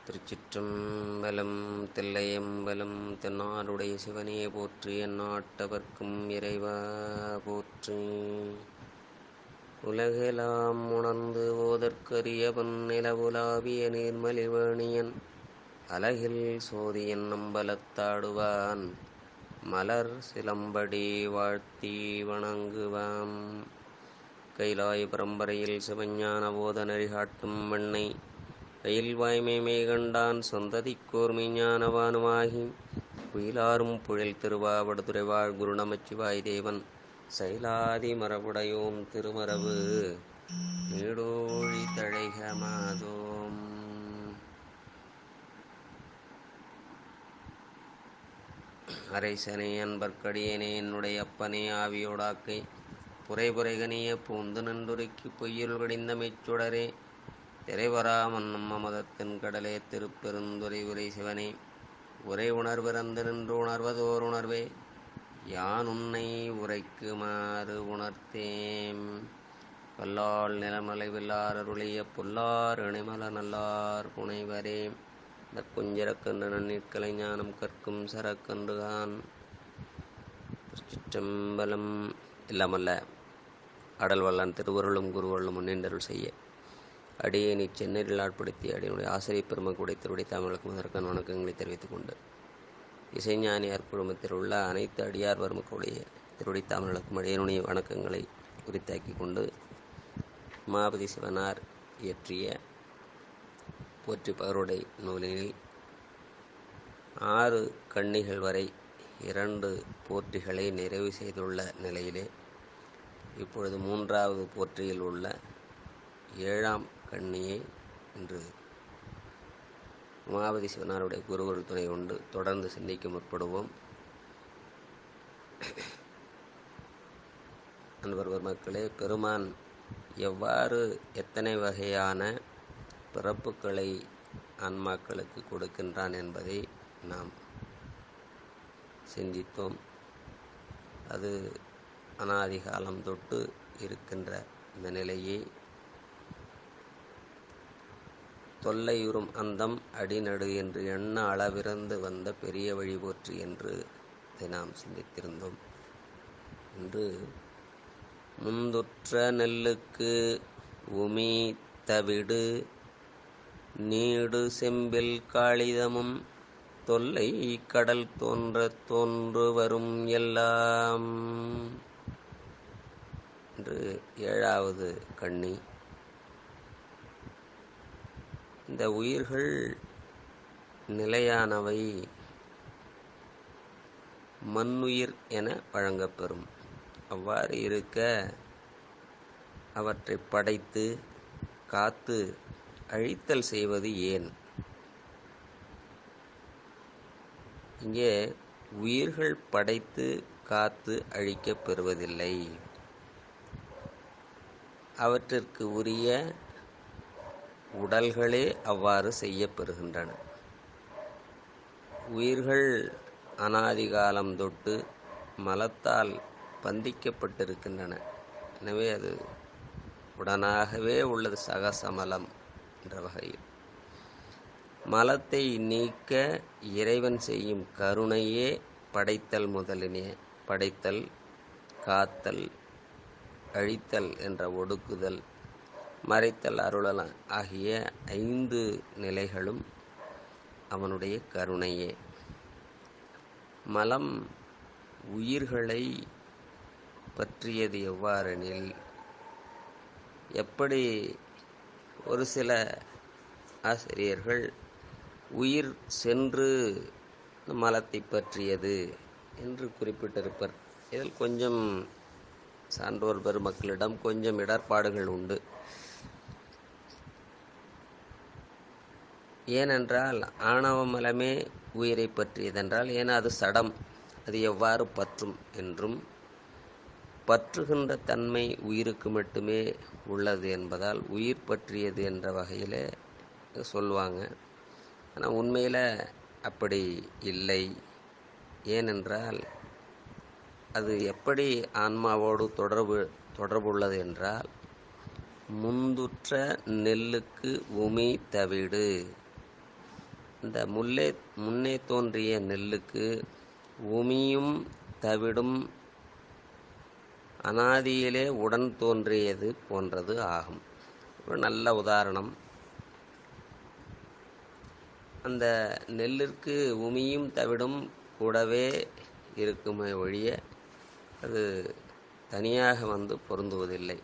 திருச்சிற்றம்பலம். தில்லையம்பலம். தென்னாடுடைய சிவனே போற்றி. எந்நாட்டவர்க்கும் இறைவா போற்றி. உலகெலாம் உணர்ந்து ஓதற்கரியவன் நிலவுலாவிய நீர்மலிவேணியன் அலகில் சோதியன் நம்பலத்தாடுவான் மலர் சிலம்படி வாழ்த்தி வணங்குவாம். கைலாய பரம்பரையில் சிவஞான போத நெறிகாட்டும் வெண்ணை கையில் வாய்மை மேகண்டான் சொந்ததிக்கோர் மெய்ஞானவானுமாகி குயிலாரும் புழல் திருவாவடுதுறைவாழ் குரு நமச்சிவாய் தேவன் சைலாதி மரபுடையோம் திருமரபு நீடோழி தழைக மாதோம். அரைசனே அன்பர்க்கடியேனே என்னுடைய அப்பனே ஆவியோடாக்கை புரைபுரைகனிய பூந்து நன்றுரைக்கு பொய்யுள் கடிந்த மெச்சுடரே திரைவரா மன்னம் அமதத்தின் கடலே திருப்பெருந்துரை உரை சிவனே உரை உணர்விறந்து நின்று உணர்வதோர் உணர்வே யான் உன்னை உரைக்குமாறு உணர்த்தேம். கல்லால் நிலமலை வில்லார் அருளிய பொல்லார் இணைமல நல்லார் புனைவரே இந்த குஞ்சிறக்கன்று நன்னீட்கலை ஞானம் கற்கும் சரக்கன்றுகான். திருச்சிற்றம்பலம். இல்லாமல்ல அடல் வல்லான் திருவருளும் குருவருளும் முன்னின்றருள் செய்ய அடியேனை சென்னையில் ஆட்படுத்தி அடியனுடைய ஆசிரியர் பெருமக்குடைய திருவடி தமிழுக்கு முதற்கான வணக்கங்களை தெரிவித்துக் கொண்டு இசைஞானியார் குழுமத்தில் உள்ள அனைத்து அடியார் பெருமக்களுடைய திருவடி தமிழுக்கும் அடியனுடைய வணக்கங்களை உரித்தாக்கி கொண்டு உமாபதி சிவனார் இயற்றிய போற்றி பகருடை நூலினில் 6 கன்னிகள் வரை 2 போற்றிகளை நிறைவு செய்துள்ள நிலையிலே இப்பொழுது 3வது போற்றியில் உள்ள 7ஆம் கன்னியை இன்று உமாபதி சிவனாருடைய குருவருள் துணை கொண்டு தொடர்ந்து சிந்திக்க முற்படுவோம். அன்பர் மக்களே, பெருமான் எவ்வாறு எத்தனை வகையான பிறப்புகளை ஆன்மாக்களுக்கு கொடுக்கின்றான் என்பதை நாம் சிந்தித்தோம். அது அனாதிகாலம் தொட்டு இருக்கின்ற இந்த நிலையை தொல்லையுறும் அந்தம் அடிநடு என்று எண்ண அளவிறந்து வந்த பெரிய வழி போற்றி என்று இதை நாம் சிந்தித்திருந்தோம். இன்று முந்துற்ற நெல்லுக்கு உமி தவிடு நீடு செம்பில் காளிதமும் தொல்லை கடல் தோன்ற தோன்று வரும் எல்லாம் என்று 7வது கண்ணி. இந்த உயிர்கள் நிலையானவை மண்ணுயிர் என வழங்கப்பெறும். அவ்வாறு இருக்க அவற்றை படைத்து காத்து அழித்தல் செய்வது ஏன்? இங்கே உயிர்கள் படைத்து காத்து அழிக்கப் பெறுவதில்லை. அவற்றிற்கு உரிய உடல்களே அவ்வாறு செய்யப்பெறுகின்றன. உயிர்கள் அனாதிகாலம் தொட்டு மலத்தால் பந்திக்கப்பட்டிருக்கின்றன. எனவே அது உடனாகவே உள்ளது. சகசமலம் என்ற வகையில் மலத்தை நீக்க இறைவன் செய்யும் கருணையே படைத்தல் முதலினே. படைத்தல், காத்தல், அழித்தல் என்ற ஒடுக்குதல், மறைத்தல், அருளல் ஆகிய 5 நிலைகளும் அவனுடைய கருணையே. மலம் உயிர்களை பற்றியது எவ்வாறெனில், எப்படி ஒரு சில ஆசிரியர்கள் உயிர் சென்று மலத்தை பற்றியது என்று குறிப்பிட்டிருப்பர். இதில் கொஞ்சம் சான்றோர் பெருமக்களிடம் கொஞ்சம் இடர்பாடுகள் உண்டு. ஏனென்றால் ஆணவ மலமே உயிரை பற்றியதென்றால் ஏன்னா அது சடம், அது எவ்வாறு பற்றும் என்றும் பற்றுகின்ற தன்மை உயிருக்கு மட்டுமே உள்ளது என்பதால் உயிர் பற்றியது என்ற வகையில் சொல்லுவாங்க. ஆனால் உண்மையில் அப்படி இல்லை. ஏனென்றால் அது எப்படி ஆன்மாவோடு தொடர்புள்ளது என்றால், முந்துற்ற நெல்லுக்கு உமி தவிடு. இந்த முன்னே தோன்றிய நெல்லுக்கு உமியும் தவிடும் அனாதியிலே உடன் தோன்றியது போன்றது ஆகும். ஒரு நல்ல உதாரணம். அந்த நெல்லிற்கு உமியும் தவிடும் கூடவே இருக்குமே ஒழிய அது தனியாக வந்து பொருந்துவதில்லை.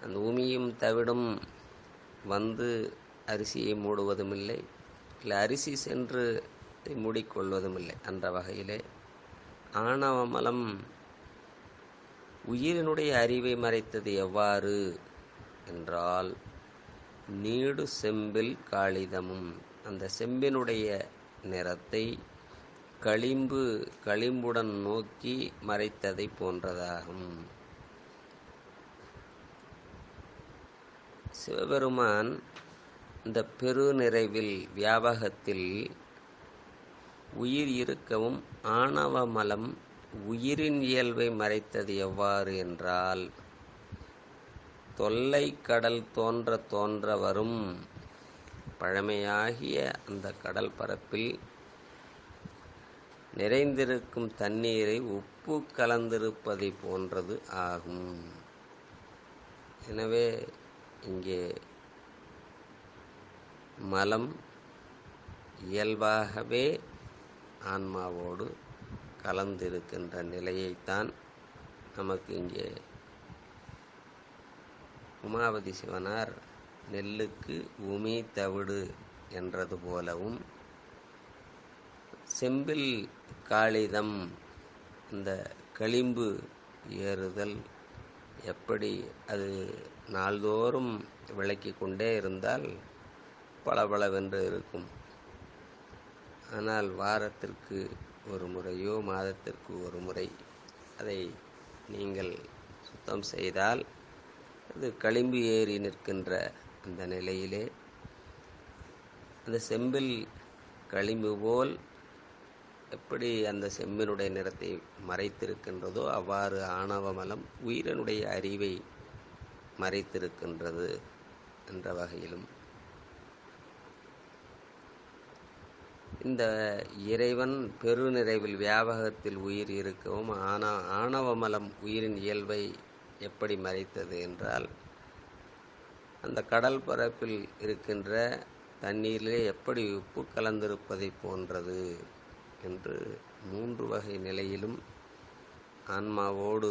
அந்த உமியும் தவிடும் வந்து அரிசியை மூடுவதும் இல்லை, இல்லை அரிசி சென்று மூடிக்கொள்வதும் இல்லை. என்ற வகையிலே ஆணவமலம் உயிரினுடைய அறிவை மறைத்தது எவ்வாறு என்றால், நீடு செம்பில் காளிதமும், அந்த செம்பினுடைய நிறத்தை களிம்புடன் நோக்கி மறைத்ததை போன்றதாகும். சிவபெருமான் இந்த பெருநிறைவில் வியாபகத்தில் உயிர் இருக்கவும் ஆணவமலம் உயிரின் இயல்பை மறைத்தது எவ்வாறு என்றால், தொல்லை கடல் தோன்ற வரும் பழமையாகிய அந்த கடல் பரப்பில் நிறைந்திருக்கும் தண்ணீரை உப்பு கலந்திருப்பதை போன்றது ஆகும். எனவே இங்கே மலம் இயல்பாகவே ஆன்மாவோடு கலந்திருக்கின்ற நிலையைத்தான் நமக்கு இங்கே உமாபதி சிவனார் நெல்லுக்கு உமி தவிடு என்றது போலவும், செம்பில் காளிதம் இந்த களிம்பு ஏறுதல் எப்படி அது நாள்தோறும் விளக்கி கொண்டே இருந்தால் பளபளவென்று இருக்கும். ஆனால் வாரத்திற்கு ஒரு முறையோ மாதத்திற்கு ஒரு முறை அதை நீங்கள் சுத்தம் செய்தால் அது களிம்பு ஏறி நிற்கின்ற அந்த நிலையிலே அந்த செம்பில் களிம்பு போல் எப்படி அந்த செம்பினுடைய நிறத்தை மறைத்திருக்கின்றதோ அவ்வாறு ஆணவமலம் உயிரினுடைய அறிவை மறைத்திருக்கின்றது என்ற வகையிலும், இந்த இறைவன் பெருநிறைவில் வியாபகத்தில் உயிர் இருக்கவும் ஆணவமலம் உயிரின் இயல்பை எப்படி மறைத்தது என்றால், அந்த கடல் பரப்பில் இருக்கின்ற தண்ணீரிலே எப்படி உப்பு கலந்திருப்பதை போன்றது என்று 3 வகை நிலையிலும் ஆன்மாவோடு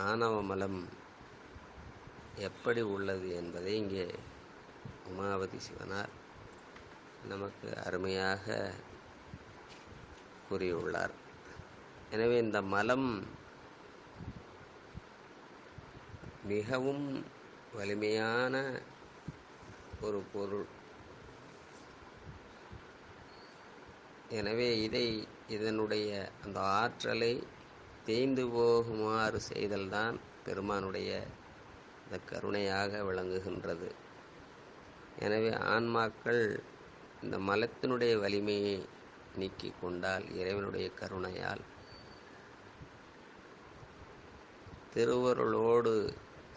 ஆணவமலம் எப்படி உள்ளது என்பதை இங்கே உமாபதி சிவனார் நமக்கு அருமையாக கூறியுள்ளார். எனவே இந்த மலம் மிகவும் வலிமையான ஒரு பொருள். எனவே இதனுடைய அந்த ஆற்றலை தேய்ந்து போகுமாறு செய்தல்தான் பெருமானுடைய இந்த கருணையாக விளங்குகின்றது. எனவே ஆன்மாக்கள் இந்த மலத்தினுடைய வலிமையை நீக்கி கொண்டால் இறைவனுடைய கருணையால் திருவருளோடு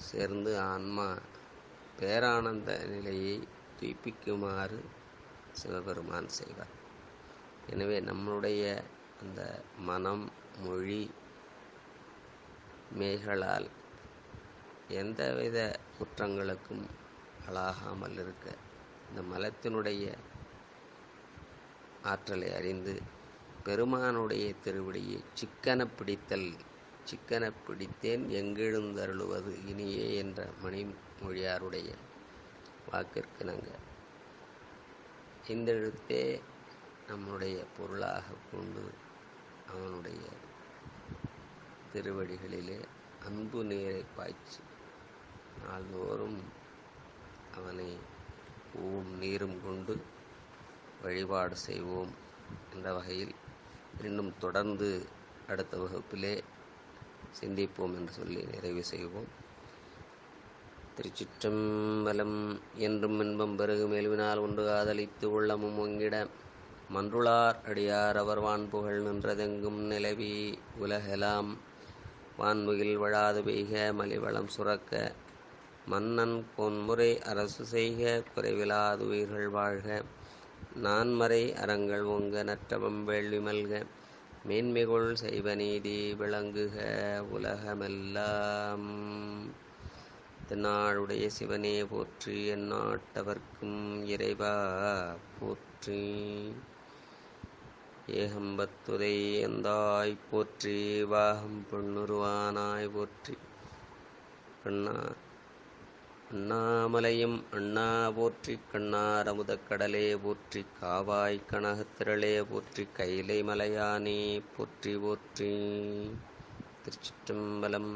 சேர்ந்து ஆன்மா பேரானந்த நிலையை தூய்ப்பிக்குமாறு சிவபெருமான் செய்வார். எனவே நம்முடைய அந்த மனம் மொழி மெய்களால் எந்தவித குற்றங்களுக்கும் ஆளாகாமல் இருக்க இந்த மலத்தினுடைய ஆற்றலை அறிந்து பெருமானுடைய திருவடியை சிக்கன பிடித்தேன் எங்கெழுந்தருளுவது இனியே என்ற மணிமொழியாருடைய வாக்கிற்கு நாங்கள் இந்த எழுத்தே நம்முடைய பொருளாக கொண்டு அவனுடைய திருவடிகளிலே அன்பு நீரை பாய்ச்சி நாள்தோறும் அவனை பூவும் நீரும் கொண்டு வழிபாடு செய்வோம் என்ற வகையில் இன்னும் தொடர்ந்து அடுத்த வகுப்பிலே சிந்திப்போம் என்று சொல்லி நிறைவு செய்வோம். திருச்சிற்றம்பலம். என்றும் இன்பம் பெருகு மேல்வினால் ஒன்று காதலித்து உள்ளமும் ஒங்கிட மன்றுளார் அடியார் அவர் வான்புகழ் நின்றதெங்கும் நிலவி உலகெலாம் வான்முகில் வழாது பெய்க மலிவளம் சுரக்க மன்னன் பொன்முறை அரசு செய்க குறைவிலாது உயிர்கள் வாழ்க. நான்மறை அறங்கள் ஓங்க நற்றவம் வேள்வி மல்க. மேன்மைகொள் செய்வ நீதி விளங்குக உலகமெல்லாம். தென்னாடுடைய சிவனே போற்றி. எந்நாட்டவர்க்கும் இறைவா போற்றி. ஏகம்பத்துதை எந்தாய் போற்றி. வாகம் பொன்னுருவானாய் போற்றி. அண்ணாமலையும் அண்ணா போற்றி. கண்ணார் அமுதக் கடலே போற்றி. காவாய் கனகத்திரளே போற்றி. கைலை மலையானே போற்றி போற்றி. திருச்சிற்றம்பலம்.